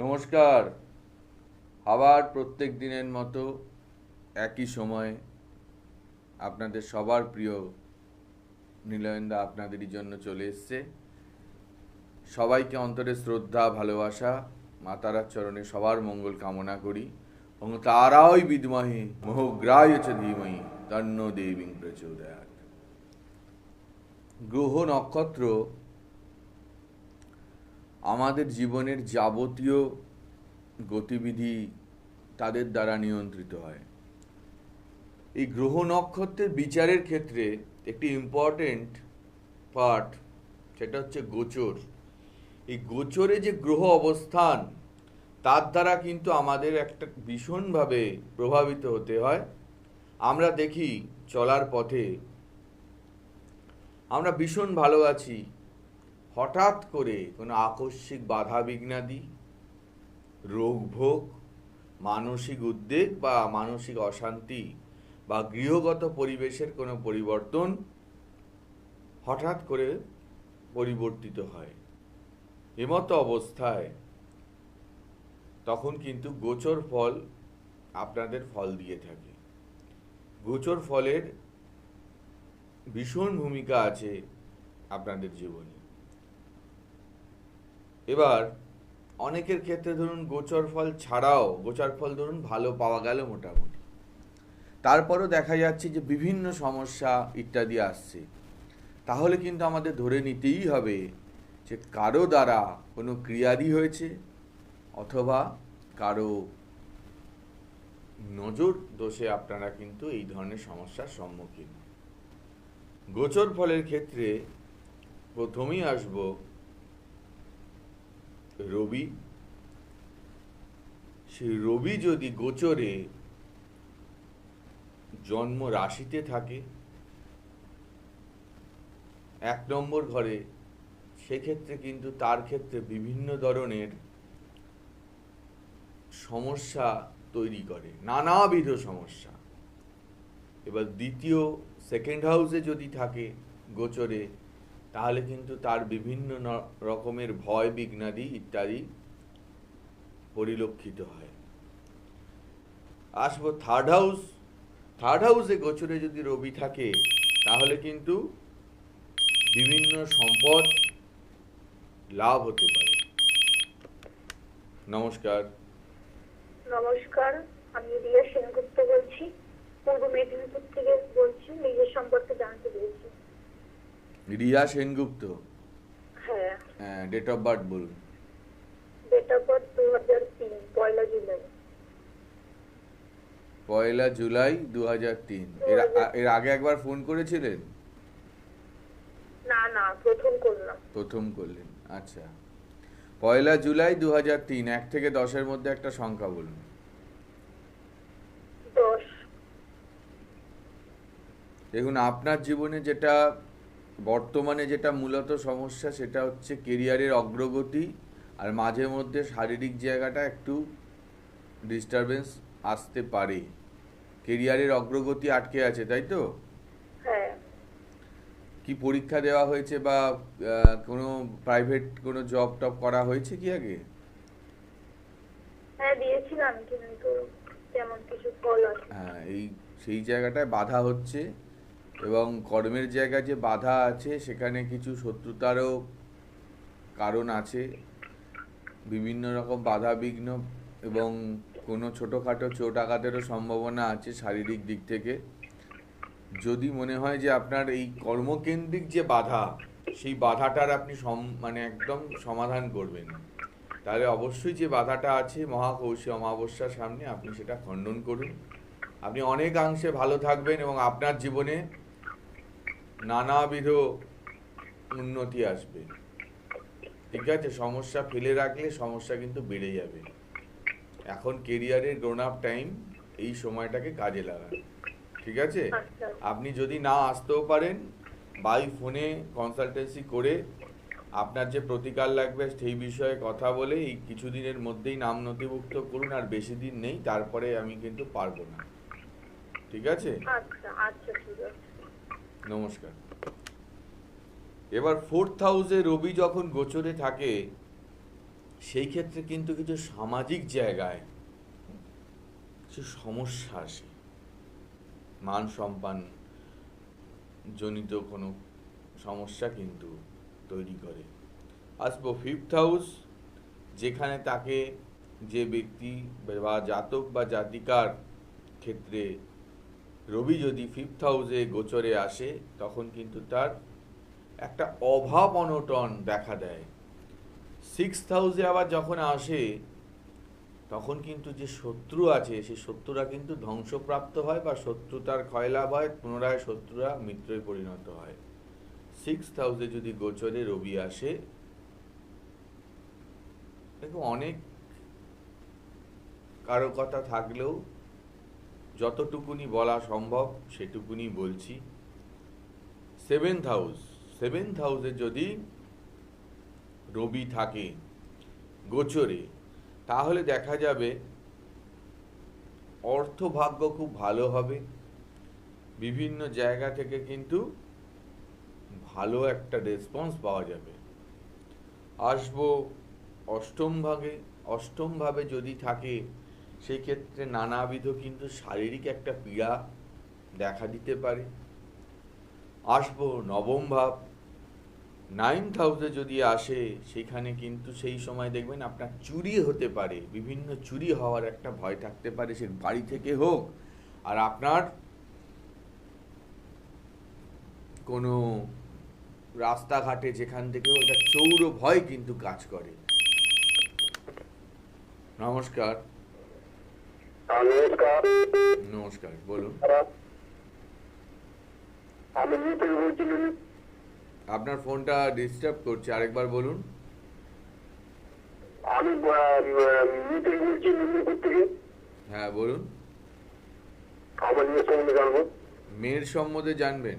নমস্কার। আবার প্রত্যেক দিনের মতো একই সময়ে আপনাদের সবার প্রিয় নীলয়েন্দা আপনাদেরই জন্য চলে এসছে। সবাইকে অন্তরে শ্রদ্ধা ভালোবাসা, মাতারার চরণে সবার মঙ্গল কামনা করি। এবং তারাই বিদ্মহে মোহগ্রায় চ ধীমহি তন্ন দেবী প্রচোদয়াৎ। গ্রহ নক্ষত্র আমাদের জীবনের যাবতীয় গতিবিধি তাদের দ্বারা নিয়ন্ত্রিত হয়। এই গ্রহ নক্ষত্রের বিচারের ক্ষেত্রে একটি ইম্পর্টেন্ট পার্ট, সেটা হচ্ছে গোচর। এই গোচরে যে গ্রহ অবস্থান, তার দ্বারা কিন্তু আমাদের একটা ভীষণভাবে প্রভাবিত হতে হয়। আমরা দেখি চলার পথে আমরা ভীষণ ভালো আছি, হঠাৎ করে কোনো আকস্মিক বাধা বিঘ্নাদি, রোগ ভোগ, মানসিক উদ্বেগ বা মানসিক অশান্তি বা গৃহগত পরিবেশের কোনো পরিবর্তন হঠাৎ করে পরিবর্তিত হয়। এমতো অবস্থায় তখন কিন্তু গোচর ফল আপনাদের ফল দিয়ে থাকে। গোচর ফলের ভীষণ ভূমিকা আছে আপনাদের জীবনে। এবার অনেকের ক্ষেত্রে ধরুন গোচর ফল ছাড়াও গোচর ফল ধরুন ভালো পাওয়া গেল মোটামুটি, তারপরও দেখা যাচ্ছে যে বিভিন্ন সমস্যা ইত্যাদি আসছে। তাহলে কিন্তু আমাদের ধরে নিতেই হবে যে কারো দ্বারা কোনো ক্রিয়াদি হয়েছে, অথবা কারো নজর দোষে আপনারা কিন্তু এই ধরনের সমস্যার সম্মুখীন। গোচর ফলের ক্ষেত্রে প্রথমেই আসব রবি। সেই রবি যদি গোচরে জন্ম রাশিতে থাকে 1 নম্বর ঘরে, সেক্ষেত্রে কিন্তু তার ক্ষেত্রে বিভিন্ন ধরনের সমস্যা তৈরি করে, নানাবিধ সমস্যা। এবার দ্বিতীয় সেকেন্ড হাউসে যদি থাকে গোচরে, তাহলে কিন্তু তার বিভিন্ন রকমের ভয় বিঘ্নাদি ইত্যাদি পরিলক্ষিত হয়। আসবো থার্ড হাউস। থার্ড হাউসে গোচরে যদি রবি থাকে, তাহলে কিন্তু বিভিন্ন সম্পদ লাভ হতে পারে। নমস্কার। নমস্কার, আমি রিয়া সেনগুপ্ত বলছি, পূর্ব মেদিনীপুর থেকে বলছি। নিজের সম্পর্কে জানতে পেরেছি। রিয়া সেনগুপ্ত? হ্যাঁ। ডেট অফ বার্থ বলুন। Date of birth 2003, 1 July. 1 July 2003। এর আগে একবার ফোন করেছিলেন? না না, প্রথম করলাম। প্রথম করলেন, আচ্ছা। 1 জুলাই 2003, 1 থেকে 10-এর মধ্যে একটা সংখ্যা বলুন। 10। দেখুন, আপনার জীবনে যেটা বর্তমানে যেটা মূলত সমস্যা, সেটা হচ্ছে কেরিয়ারের অগ্রগতি, আর মাঝে মধ্যে শারীরিক জায়গাটা একটু ডিস্টারবেন্স আসতে পারে। কেরিয়ারের অগ্রগতি আটকে আছে, তাই তো? হ্যাঁ। কি পরীক্ষা দেওয়া হয়েছে বা কোনো প্রাইভেট কোনো জব টব করা হয়েছে কি আগে? হ্যাঁ, দিয়েছিলাম, কিন্তু তেমন কিছু ফল আসেনি। হ্যাঁ, সেই জায়গাটায় বাধা হচ্ছে, এবং কর্মের জায়গায় যে বাধা আছে সেখানে কিছু শত্রুতারও কারণ আছে, বিভিন্ন রকম বাধা বিঘ্ন, এবং কোনো ছোটোখাটো চোট আঘাতেরও সম্ভাবনা আছে শারীরিক দিক থেকে। যদি মনে হয় যে আপনার এই কর্মকেন্দ্রিক যে বাধা, সেই বাধাটার আপনি একদম সমাধান করবেন, তাহলে অবশ্যই যে বাধাটা আছে মহাকৌশী অমাবস্যার সামনে আপনি সেটা খণ্ডন করুন। আপনি অনেকাংশে ভালো থাকবেন এবং আপনার জীবনে নানাবিধ উন্নতি আসবে। ঠিক আছে? সমস্যা ফেলে রাখলে সমস্যা কিন্তু বেড়ে যাবে। এখন কেরিয়ারের গ্রোন আপ টাইম, এই সময়টাকে কাজে লাগান। ঠিক আছে? আপনি যদি না আসতেও পারেন, বাই ফোনে কনসালটেন্সি করে আপনার যে প্রতিকার লাগবে সেই বিষয়ে কথা বলে এই কিছুদিনের মধ্যেই নাম নথিভুক্ত করুন। আর বেশি দিন নেই, তারপরে আমি কিন্তু পারবো না। ঠিক আছে? আচ্ছা আচ্ছা, ঠিক আছে। নমস্কার। এবার 4th হাউসে রবি যখন গোচরে থাকে, সেই ক্ষেত্রে কিন্তু কিছু সামাজিক জায়গায় কিছু সমস্যা আসে, মান সম্মান জনিত কোনো সমস্যা কিন্তু তৈরি করে। আসবো ফিফথ হাউস, যেখানে তাকে যে ব্যক্তি বা জাতক বা জাতিকার ক্ষেত্রে রবি যদি ফিফথ হাউসে গোচরে আসে, তখন কিন্তু তার একটা অভাব অনটন দেখা দেয়। সিক্সথ হাউসে আবার যখন আসে, তখন কিন্তু যে শত্রু আছে সেই শত্রুরা কিন্তু ধ্বংসপ্রাপ্ত হয় বা শত্রুতার ক্ষয়লাভ হয়, পুনরায় শত্রুরা মিত্রে পরিণত হয়। সিক্সথ হাউসে যদি গোচরে রবি আসে, দেখো অনেক কারো কথা থাকলেও যতটুকুনি বলা সম্ভব সেটুকুনি বলছি। সেভেন্থ হাউসে যদি রবি থাকে গোচরে, তাহলে দেখা যাবে অর্থভাগ্য খুব ভালো হবে, বিভিন্ন জায়গা থেকে কিন্তু ভালো একটা রেসপন্স পাওয়া যাবে। আসবো অষ্টম ভাবে যদি থাকে, সেই ক্ষেত্রে নানাবিধ কিন্তু শারীরিক একটা পীড়া দেখা দিতে পারে। আসবো নবম ভাব, নাইন্থ হাউসে যদি আসে, সেখানে কিন্তু সেই সময় দেখবেন আপনার চুরি হতে পারে, বিভিন্ন চুরি হওয়ার একটা ভয় থাকতে পারে, সে বাড়ি থেকে হোক আর আপনার কোনো রাস্তাঘাটে যেখান থেকে ওটা চৌর ভয় কিন্তু কাজ করে। নমস্কার। নমস্কার। নমস্কার, বলুন। আমি নিতিন বলছিলাম। আপনার ফোনটা ডিস্টার্ব করছে, আরেকবার বলুন। আমি নিতিন বলছি মেদিনীপুর থেকে। হ্যাঁ, বলুন। আমার মেয়ের সম্বন্ধে জানবো। মেয়ের সম্বন্ধে জানবেন?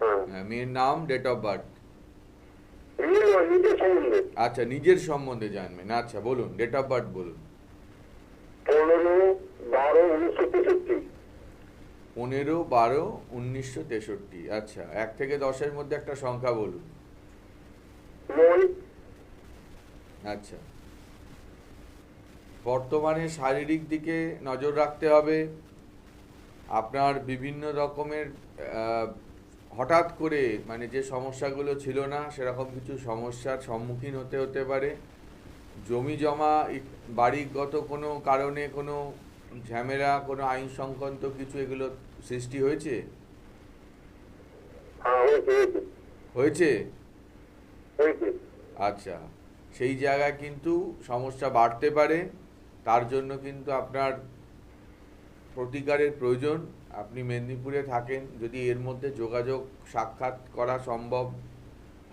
হ্যাঁ। হ্যাঁ, মেয়ের নাম, ডেট অফ বার্থ। নিজের সম্বন্ধে। আচ্ছা, নিজের সম্বন্ধে জানবেন। আচ্ছা, বলুন, ডেট অফ বার্থ বলুন। 15/12/1963। 15/12/1963। আচ্ছা, 1 থেকে 10-এর মধ্যে একটা সংখ্যা বলুন। 9। আচ্ছা, বর্তমানে শারীরিক দিকে নজর রাখতে হবে। আপনার বিভিন্ন রকমের হঠাৎ করে মানে যে সমস্যাগুলো ছিল না সেরকম কিছু সমস্যার সম্মুখীন হতে পারে। জমি জমা, বাড়িগত কোনো কারণে কোনো ঝামেলা, কোনো আইন সংক্রান্ত কিছু এগুলো সৃষ্টি হয়েছে? হ্যাঁ, হয়েছে। হয়েছে। আচ্ছা, সেই জায়গায় কিন্তু সমস্যা বাড়তে পারে, তার জন্য কিন্তু আপনার প্রতিকারের প্রয়োজন। আপনি মেদিনীপুরে থাকেন, যদি এর মধ্যে যোগাযোগ সাক্ষাৎ করা সম্ভব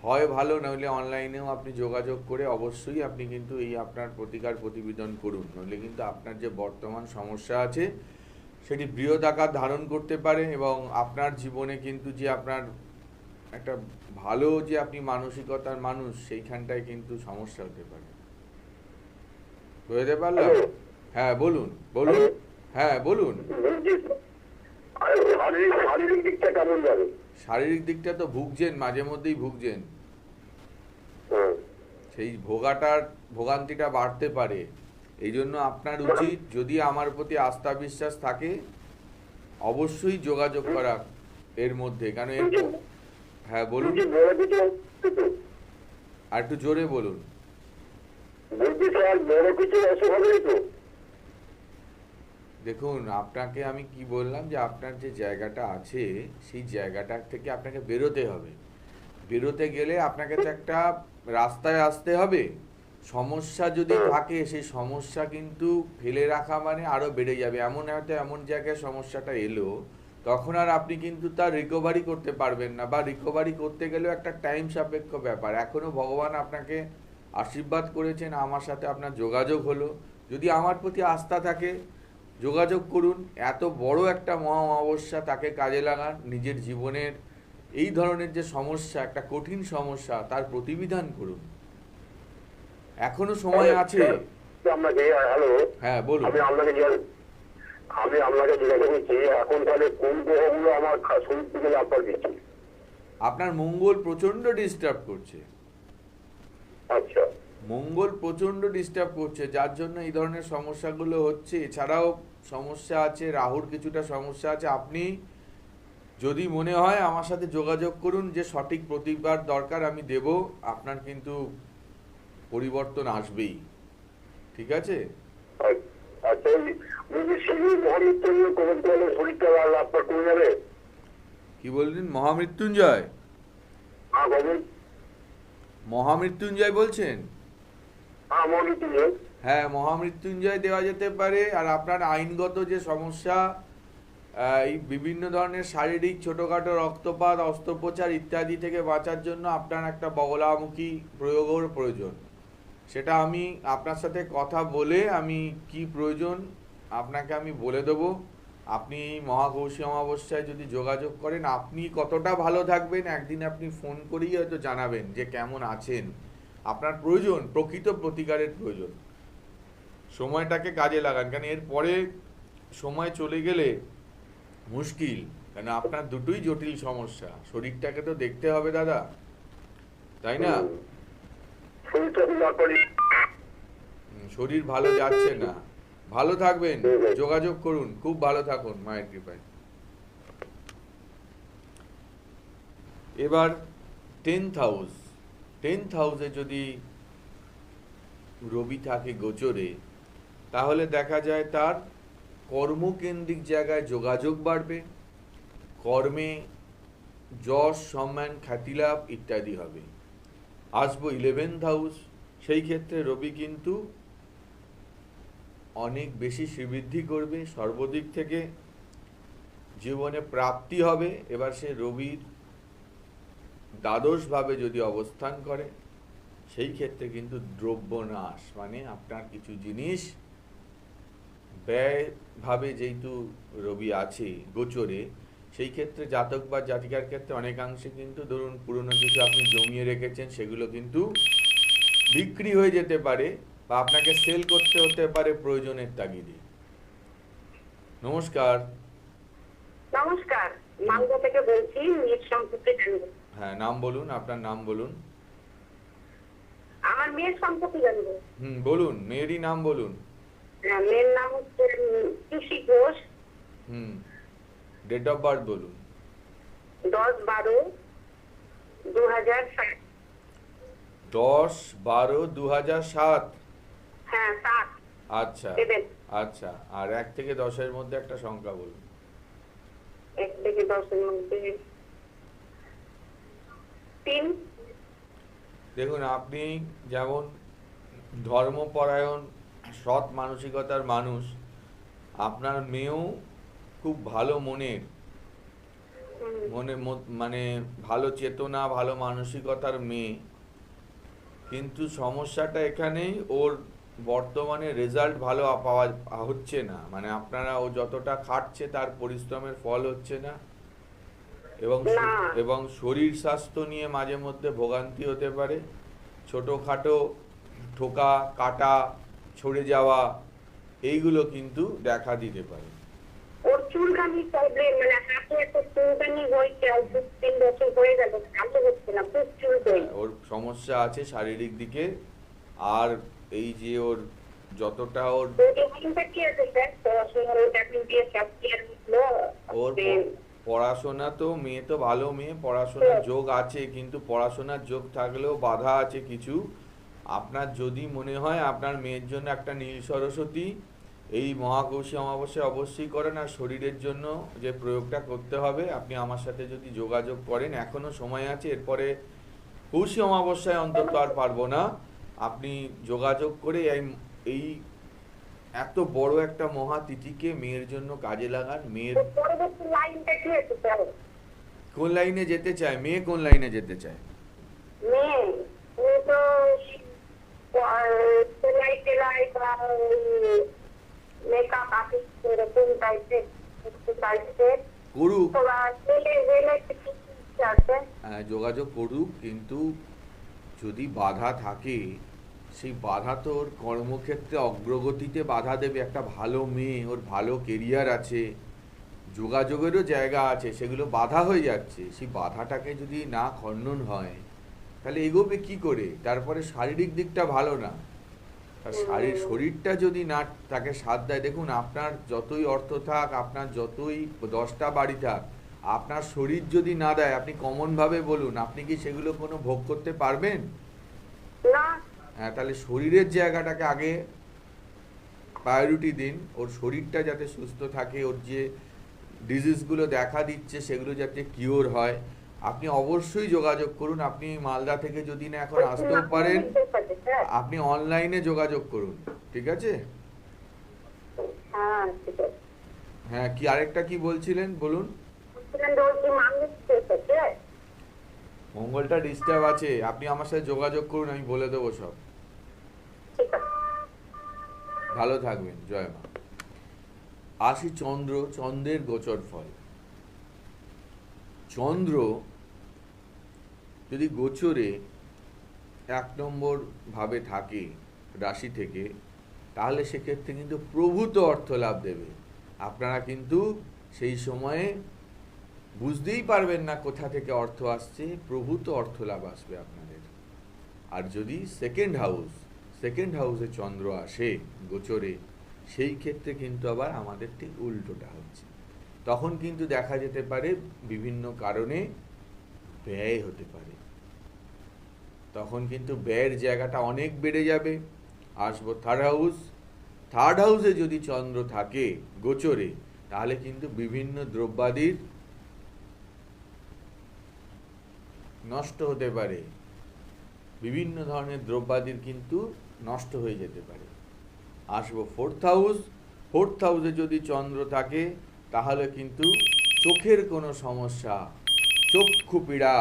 হয় ভালো, নইলে অনলাইনেও আপনি যোগাযোগ করে অবশ্যই আপনি কিন্তু এই আপনার প্রতিকার প্রতিবেদন করুন, নইলে কিন্তু আপনার যে বর্তমান সমস্যা আছে সেটি বৃহৎ আকার ধারণ করতে পারে এবং আপনার জীবনে কিন্তু যে আপনার একটা ভালো যে আপনি মানসিকতার মানুষ, সেইখানটায় কিন্তু সমস্যা হতে পারে। বুঝতে পারলাম? হ্যাঁ, বলুন বলুন। হ্যাঁ, বলুন। শারীরিক দিকটা কেমন যাবে? শারীরিক দিকটা তো ভুগছেন, মাঝে মধ্যেই ভুগছেন, সেই ভোগান্তিটা বাড়তে পারে। এই জন্য আপনার উচিত, যদি আমার প্রতি আস্থা বিশ্বাস থাকে, অবশ্যই যোগাযোগ করা এর মধ্যে, কারণ এর। হ্যাঁ, বলুন, আর একটু জোরে বলুন। দেখুন, আপনাকে আমি কি বললাম যে আপনার যে জায়গাটা আছে সেই জায়গাটা থেকে আপনাকে বেরোতে হবে। বেরোতে গেলে আপনাকে তো একটা রাস্তায় আসতে হবে। সমস্যা যদি থাকে, সেই সমস্যা কিন্তু ফেলে রাখা মানে আরো বেড়ে যাবে। এমন জায়গায় সমস্যাটা এলো, তখন আর আপনি কিন্তু তার রিকভারি করতে পারবেন না, বা রিকভারি করতে গেলেও একটা টাইম সাপেক্ষ ব্যাপার। এখনো ভগবান আপনাকে আশীর্বাদ করেছেন, আমার সাথে আপনার যোগাযোগ হলো। যদি আমার প্রতি আস্থা থাকে, যোগাযোগ করুন। এত বড় একটা মহা অমাবস্যা, তাকে কাজে লাগান। নিজের জীবনের এই ধরনের যে সমস্যা, একটা কঠিন সমস্যা, তার প্রতিবিধান করুন। এখনো সময় আছে। হ্যাঁ, বলুন। আমি আপনাকে জিজ্ঞাসা করছি, এখন তাহলে কোন গ্রহগুলো আমার শরীর থেকে লাভ দিচ্ছে? আপনার মঙ্গল প্রচন্ড ডিস্টার্ব করছে। আচ্ছা। মঙ্গল প্রচণ্ড ডিস্টার্ব করছে, যার জন্য এই ধরনের সমস্যাগুলো হচ্ছে। এছাড়াও সমস্যা আছে, রাহুর কিছুটা সমস্যা আছে। আপনি যদি মনে হয় আমার সাথে যোগাযোগ করুন, যে সঠিক প্রতিকার দরকার আমি দেব, আপনার কিন্তু পরিবর্তন আসবেই। ঠিক আছে? আচ্ছা, যদি সেই মহামৃত্যুঞ্জয় করতে হলে শরীরটা লাভটা কমে যাবে। কি বললেন? মহামৃত্যুঞ্জয়? হ্যাঁ বলুন। মহামৃত্যুঞ্জয় বলছেন? হ্যাঁ মহামৃত্যুঞ্জয়। হ্যাঁ, মহামৃত্যুঞ্জয় দেওয়া যেতে পারে। আর আপনার আইনগত যে সমস্যা, এই বিভিন্ন ধরনের শারীরিক ছোটোখাটো রক্তপাত, অস্ত্রোপচার ইত্যাদি থেকে বাঁচার জন্য আপনার একটা বগলামুখী প্রয়োগের প্রয়োজন। সেটা আমি আপনার সাথে কথা বলে আমি কি প্রয়োজন আপনাকে আমি বলে দেবো। আপনি এই মহাকৌশী অমাবস্যায় যদি যোগাযোগ করেন, আপনি কতটা ভালো থাকবেন একদিন আপনি ফোন করেই হয়তো জানাবেন যে কেমন আছেন। আপনার প্রয়োজন প্রকৃত প্রতিকারের প্রয়োজন। সময়টাকে কাজে লাগান, কারণ এরপরে সময় চলে গেলে মুশকিল। কেন আপনার দুটোই জটিল সমস্যা, শরীরটাকে তো দেখতে হবে দাদা, তাই না? শরীর ভালো যাচ্ছে না। ভালো থাকবেন, যোগাযোগ করুন, খুব ভালো থাকুন মায়ের কৃপায়। এবার 10th হাউসে যদি রবি থাকে গোচরে, তাহলে দেখা যায় তার কর্মকেন্দ্রিক জায়গায় যোগাযোগ বাড়বে, কর্মে যশ সম্মান খ্যাতিলাভ ইত্যাদি হবে। আসবো 11th হাউস, সেই ক্ষেত্রে রবি কিন্তু অনেক বেশি শ্রীবৃদ্ধি করবে, সর্বদিক থেকে জীবনে প্রাপ্তি হবে। এবার সে রবির দ্বাদশভাবে যদি অবস্থান করে, সেই ক্ষেত্রে কিন্তু দ্রব্যনাশ, মানে আপনার কিছু জিনিস ব্যয়ভাবে, যেহেতু রবি আছে গোচরে, সেই ক্ষেত্রে জাতক বা জাতিকার ক্ষেত্রে অনেকাংশে কিন্তু ধরুন পুরনো কিছু আপনি জমিয়ে রেখেছেন, সেগুলো কিন্তু বিক্রি হয়ে যেতে পারে বা আপনাকে সেল করতে হতে পারে প্রয়োজনের তাগিদে। নমস্কার। নমস্কার, মালদা থেকে বলছি, মেয়ের সম্পর্কে জানবো। হ্যাঁ, নাম বলুন, আপনার নাম বলুন। আমার মেয়ের সম্পর্কে জানবো। বলুন, মেয়েরই নাম বলুন। মেয়ের নাম হচ্ছে টুসি ঘোষ। ডেট অফ বার্থ বলুন। 10/12/2007। 10/12/2007? হ্যাঁ 7। আচ্ছা 7। আচ্ছা, আর 1 থেকে 10-এর মধ্যে একটা সংখ্যা বলুন। 1 থেকে 10-এর মধ্যে 3। দেখুন, আপনি যেমন ধর্মপরায়ণ সৎ মানসিকতার মানুষ, আপনার মেয়েও খুব ভালো মনের, মানে ভালো চেতনা, ভালো মানসিকতার মেয়ে। কিন্তু সমস্যাটা এখানেই, ওর বর্তমানে রেজাল্ট ভালো পাওয়া হচ্ছে না। মানে আপনারা, ও যতটা খাটছে তার পরিশ্রমের ফল হচ্ছে না, এবং শরীর স্বাস্থ্য নিয়ে মাঝে মধ্যে ভোগান্তি হতে পারে। ছোটোখাটো ঠোকা কাটা, ছড়ে যাওয়া, এইগুলো কিন্তু দেখা দিতে পারে। ওর চুলকানি প্রবলেম, মানে হাতে একটা চুলকানি হয়েছে, 2-3 বছর হয়ে গেল, ভালো হচ্ছে না, খুব চুলকানি। ওর সমস্যা আছে শারীরিক দিকে। আর এই যে ওর যতটা ওর পড়াশোনা, তো মেয়ে তো ভালো মেয়ে, পড়াশোনার যোগ আছে, কিন্তু পড়াশোনার যোগ থাকলেও বাধা আছে কিছু। আপনার যদি মনে হয় আপনার মেয়ের জন্য একটা নীল সরস্বতী এই মহাকৌশী অমাবস্যায় অবশ্যই করেন। আর শরীরের জন্য যে প্রয়োগটা করতে হবে, আপনি আমার সাথে যদি যোগাযোগ করেন, এখনো সময় আছে, এরপরে কৌশী অমাবস্যায় অন্তত আর পারবো না, আপনি যোগাযোগ করে এই এত বড় একটা মহাতিথিকে মেয়ের জন্য কাজে লাগান। মেয়ের কোন লাইনে যেতে চায় মেয়ে? কোন লাইনে যেতে চায়? করুক, যোগাযোগ করুক, কিন্তু যদি বাধা থাকে, সেই বাধা তো ওর কর্মক্ষেত্রে অগ্রগতিতে বাধা দেবে। একটা ভালো মেয়ে, ওর ভালো কেরিয়ার আছে, যোগাযোগেরও জায়গা আছে, সেগুলো বাধা হয়ে যাচ্ছে। সেই বাধাটাকে যদি না খণ্ডন হয়, তাহলে এগোবে কি করে? তারপরে শারীরিক দিকটা ভালো না, আর শরীরটা যদি না তাকে সাথ দেয়, দেখুন আপনার যতই অর্থ থাক, আপনার যতই 10টা বাড়ি থাক, আপনার শরীর যদি না দেয়, আপনি কমন ভাবে বলুন, আপনি কি সেগুলো কোনো ভোগ করতে পারবেন? না। হ্যাঁ, তাহলে শরীরের জায়গাটাকে আগে প্রায়োরিটি দিন। ওর শরীরটা যাতে সুস্থ থাকে, ওর যে ডিজিজগুলো দেখা দিচ্ছে সেগুলো যাতে কিওর হয়। আপনি অবশ্যই যোগাযোগ করুন। আপনি মালদা থেকে যদি না এখন আসতেও পারেন, আপনি অনলাইনে যোগাযোগ করুন, ঠিক আছে? হ্যাঁ, ঠিক আছে। হ্যাঁ, কি আরেকটা কি বলছিলেন বলুন? মঙ্গলটা ডিস্টার্ব আছে, আপনি আমার সাথে যোগাযোগ করুন, আমি বলে দেবো সব। ঠিক আছে। ভালো থাকবেন, জয় মা। আসি চন্দ্রের গোচর ফল। চন্দ্র যদি গোচরে 1 নম্বর ভাবে থাকে রাশি থেকে, তাহলে সেক্ষেত্রে কিন্তু প্রভূত অর্থ লাভ দেবে। আপনারা কিন্তু সেই সময়ে বুঝতেই পারবেন না কোথা থেকে অর্থ আসছে, প্রভূত অর্থ লাভ আসবে আপনাদের। আর যদি সেকেন্ড হাউসে চন্দ্র আসে গোচরে, সেই ক্ষেত্রে কিন্তু আবার আমাদের ঠিক উল্টোটা হচ্ছে। তখন কিন্তু দেখা যেতে পারে বিভিন্ন কারণে ব্যয় হতে পারে, তখন কিন্তু ব্যয়ের জায়গাটা অনেক বেড়ে যাবে। আসবো থার্ড হাউসে যদি চন্দ্র থাকে গোচরে, তাহলে কিন্তু বিভিন্ন দ্রব্যাদির নষ্ট হতে পারে, বিভিন্ন ধরনের দ্রব্যাদির কিন্তু নষ্ট হয়ে যেতে পারে। আসবো ফোর্থ হাউসে যদি চন্দ্র থাকে, তাহলে কিন্তু চোখের কোনো সমস্যা, চক্ষু পীড়া,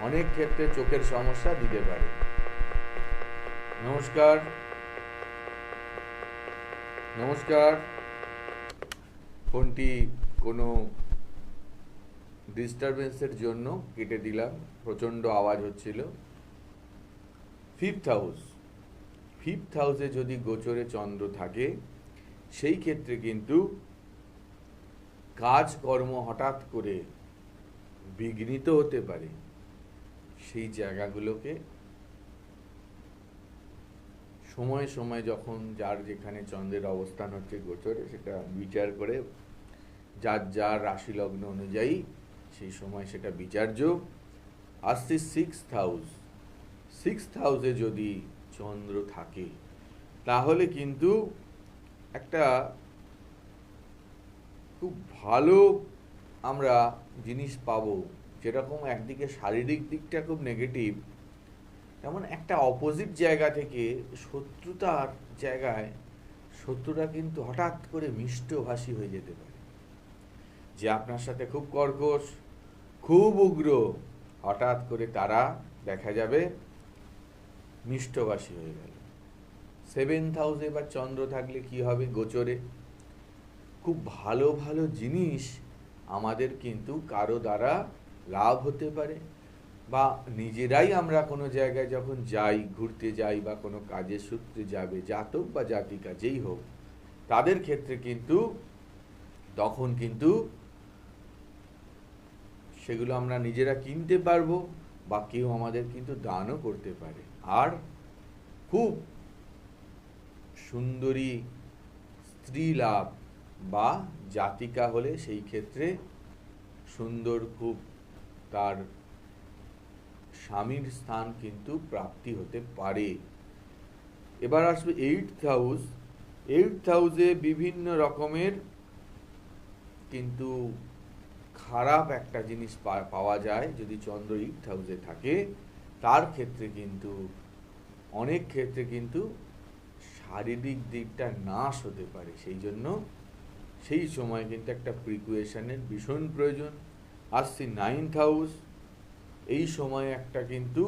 অনেক ক্ষেত্রে চোখের সমস্যা দিতে পারে। নমস্কার। ফোনটি কোনো ডিস্টারবেন্সের জন্য কেটে দিলাম, প্রচণ্ড আওয়াজ হচ্ছিল। ফিফথ হাউসে যদি গোচরে চন্দ্র থাকে, সেই ক্ষেত্রে কিন্তু কাজকর্ম হঠাৎ করে বিঘ্নিত হতে পারে। সেই জায়গাগুলোকে সময় সময় যখন যার যেখানে চন্দ্রের অবস্থান হচ্ছে গোচরে, সেটা বিচার করে যার রাশি লগ্ন অনুযায়ী সেই সময় সেটা বিচার্য। আসছে সিক্সথ হাউসে যদি চন্দ্র থাকে, তাহলে কিন্তু একটা খুব ভালো আমরা জিনিস পাবো। যেরকম একদিকে শারীরিক দিকটা খুব নেগেটিভ, তেমন একটা অপোজিট জায়গা থেকে শত্রুতার জায়গায় শত্রুরা কিন্তু হঠাৎ করে মিষ্টভাষী হয়ে যেতে পারে। যে আপনার সাথে খুব কর্কশ, খুব উগ্র, হঠাৎ করে তারা দেখা যাবে মিষ্টভাষী হয়ে গেল। 7th হাউসে বা চন্দ্র থাকলে কি হবে গোচরে? খুব ভালো ভালো জিনিস আমাদের কিন্তু কারো দ্বারা লাভ হতে পারে, বা নিজেরাই আমরা কোনো জায়গায় যখন যাই, ঘুরতে যাই বা কোনো কাজের সূত্রে যাবে, জাতক বা জাতিকা যেই হোক, তাদের ক্ষেত্রে কিন্তু তখন কিন্তু সেগুলো আমরা নিজেরা কিনতে পারবো, বা কেউ আমাদের কিন্তু দানও করতে পারে। আর খুব সুন্দরী স্ত্রী লাভ বা জাতিকা হলে সেই ক্ষেত্রে সুন্দর খুব তার স্বামীর স্থান কিন্তু প্রাপ্তি হতে পারে। এবার আসবে 8th হাউসে বিভিন্ন রকমের কিন্তু খারাপ একটা জিনিস পাওয়া যায় যদি চন্দ্র 8th হাউসে থাকে। তার ক্ষেত্রে কিন্তু অনেক ক্ষেত্রে কিন্তু শারীরিক দিকটা নাশ হতে পারে। সেই জন্য সেই সময় কিন্তু একটা প্রিকুয়েশনের ভীষণ প্রয়োজন। আসছে 9th হাউস, এই সময় একটা কিন্তু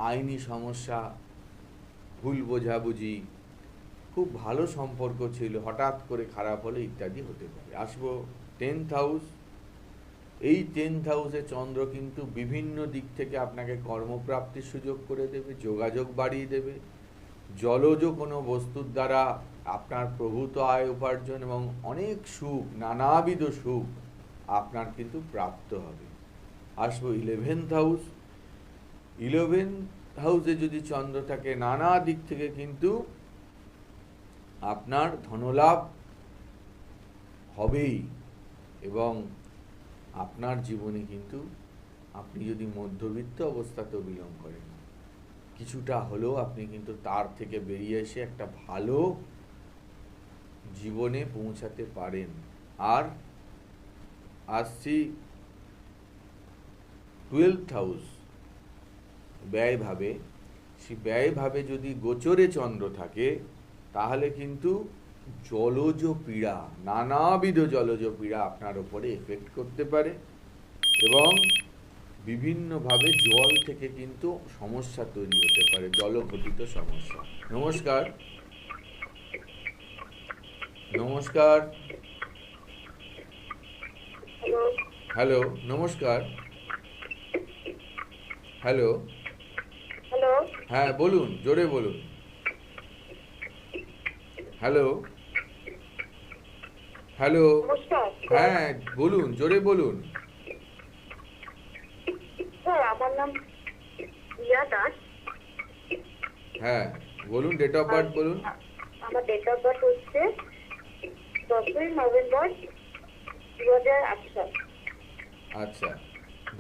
আইনি সমস্যা, ভুল বোঝাবুঝি, খুব ভালো সম্পর্ক ছিল হঠাৎ করে খারাপ হলে ইত্যাদি হতে পারে। আসবো 10th হাউস, এই 10th হাউসে চন্দ্র কিন্তু বিভিন্ন দিক থেকে আপনাকে কর্মপ্রাপ্তির সুযোগ করে দেবে, যোগাযোগ বাড়িয়ে দেবে, জলজ কোনো বস্তুর দ্বারা আপনার প্রভূত আয় উপার্জন এবং অনেক সুখ, নানাবিধ সুখ আপনার কিন্তু প্রাপ্ত হবে। আসবো 11th হাউস, 11th হাউসে যদি চন্দ্র থাকে, নানা দিক থেকে কিন্তু আপনার ধনলাভ হবেই। এবং আপনার জীবনে কিন্তু আপনি যদি মধ্যবিত্ত অবস্থাতেও বিলং করেন, কিছুটা হলেও আপনি কিন্তু তার থেকে বেরিয়ে এসে একটা ভালো জীবনে পৌঁছাতে পারেন। আর আসছি 12th হাউস ব্যয়ভাবে, সেই ব্যয়ভাবে যদি গোচরে চন্দ্র থাকে, তাহলে কিন্তু জলজ পীড়া, নানাবিধ জলজ পীড়া আপনার উপরে এফেক্ট করতে পারে এবং বিভিন্নভাবে জল থেকে কিন্তু সমস্যা তৈরি হতে পারে, জলঘটিত সমস্যা। নমস্কার, নমস্কার, হ্যালো, হ্যালো, নমস্কার, হ্যালো, হ্যালো, হ্যাঁ বলুন, জোরে বলুন। হ্যালো, হ্যালো, নমস্কার। হ্যাঁ বলুন, জোরে বলুন। স্যার, আমার নাম রিয়া দাস। হ্যাঁ বলুন, ডেট অফ বার্থ বলুন। আমার ডেট অফ বার্থ হচ্ছে 10ই নভেম্বর 2008 সাল। আচ্ছা,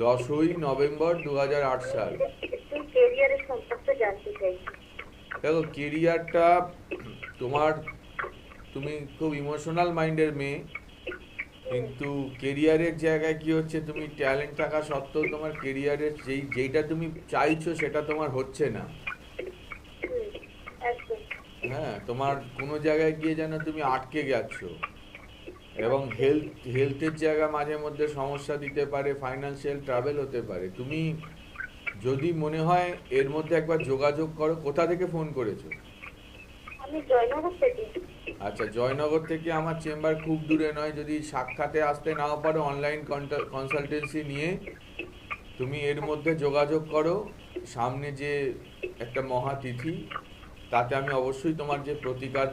10ই নভেম্বর 2008 সাল। একটু কেরিয়ারের সম্পর্কে জানতে চাইছি। দেখো, কেরিয়ারটা তোমার, তুমি খুব ইমোশনাল মাইন্ডের মেয়ে, কিন্তু কেরিয়ারের জায়গায় কি হচ্ছে, তুমি ট্যালেন্ট থাকা সত্ত্বেও তোমার কেরিয়ারের যেইটা তুমি চাইছো সেটা তোমার হচ্ছে না। একদম। হ্যাঁ, তোমার কোনো জায়গায় গিয়ে যেন তুমি আটকে গেছো। এবং হেলথের জায়গা মাঝে মধ্যে সমস্যা দিতে পারে, ফাইনান্সিয়াল ট্রাভেল হতে পারে। তুমি যদি মনে হয় এর মধ্যে একবার যোগাযোগ করো। কোথা থেকে ফোন করেছো? আমি জয়নগর থেকে। আচ্ছা, জয়নগর থেকে আমার চেম্বার খুব দূরে নয়। যদি সাক্ষাতে আসতে নাও পারো, অনলাইন কনসালটেন্সি নিয়ে তুমি এর মধ্যে যোগাযোগ করো। সামনে যে একটা মহাতিথি, তাতে আমি অবশ্যই তোমার যে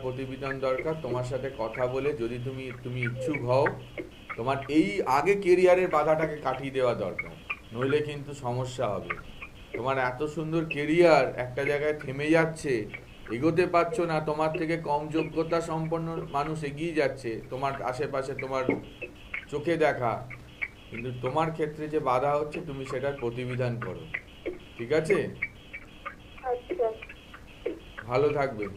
প্রতিবিধান দরকার, তোমার সাথে কথা বলে যদি তুমি ইচ্ছুক হও, তোমার এই আগে কেরিয়ারের বাধাটাকে কাটিয়ে দেওয়া দরকার, নইলে কিন্তু সমস্যা হবে। তোমার এত সুন্দর কেরিয়ার একটা জায়গায় থেমে যাচ্ছে, এগোতে পারছো না, তোমার থেকে কম যোগ্যতা সম্পন্ন মানুষ এগিয়ে যাচ্ছে তোমার আশেপাশে, তোমার চোখে দেখা, কিন্তু তোমার ক্ষেত্রে যে বাধা হচ্ছে, তুমি সেটার প্রতিবিধান করো। ঠিক আছে? আচ্ছা। ভালো থাকবেন।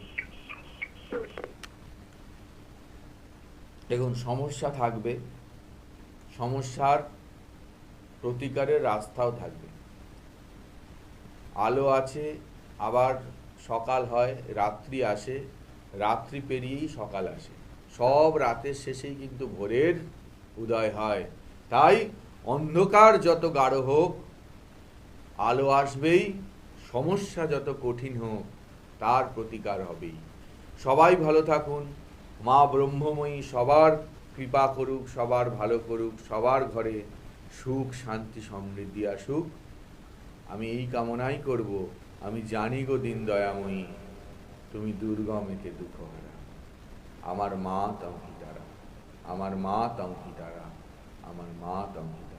দেখুন, সমস্যা থাকবে, সমস্যার প্রতিকারের রাস্তাও থাকবে। আলো আছে, আবার সকাল হয়, রাত্রি আসে, রাত্রি পেরিয়েই সকাল আসে, সব রাতের শেষেই কিন্তু ভোরের উদয় হয়। তাই অন্ধকার যত গাঢ় হোক, আলো আসবেই। সমস্যা যত কঠিন হোক, তার প্রতিকার হবেই। সবাই ভালো থাকুন। মা ব্রহ্মময়ী সবার কৃপা করুক, সবার ভালো করুক, সবার ঘরে সুখ, শান্তি, সমৃদ্ধি আসুক। আমি এই কামনাই করব। আমি জানি গো দিন দয়াময়ী, তুমি দুর্গমেতে দুঃখ হারা। আমার মা তমহি তারা, আমার মা তমহি তারা, আমার মা তমহি তারা।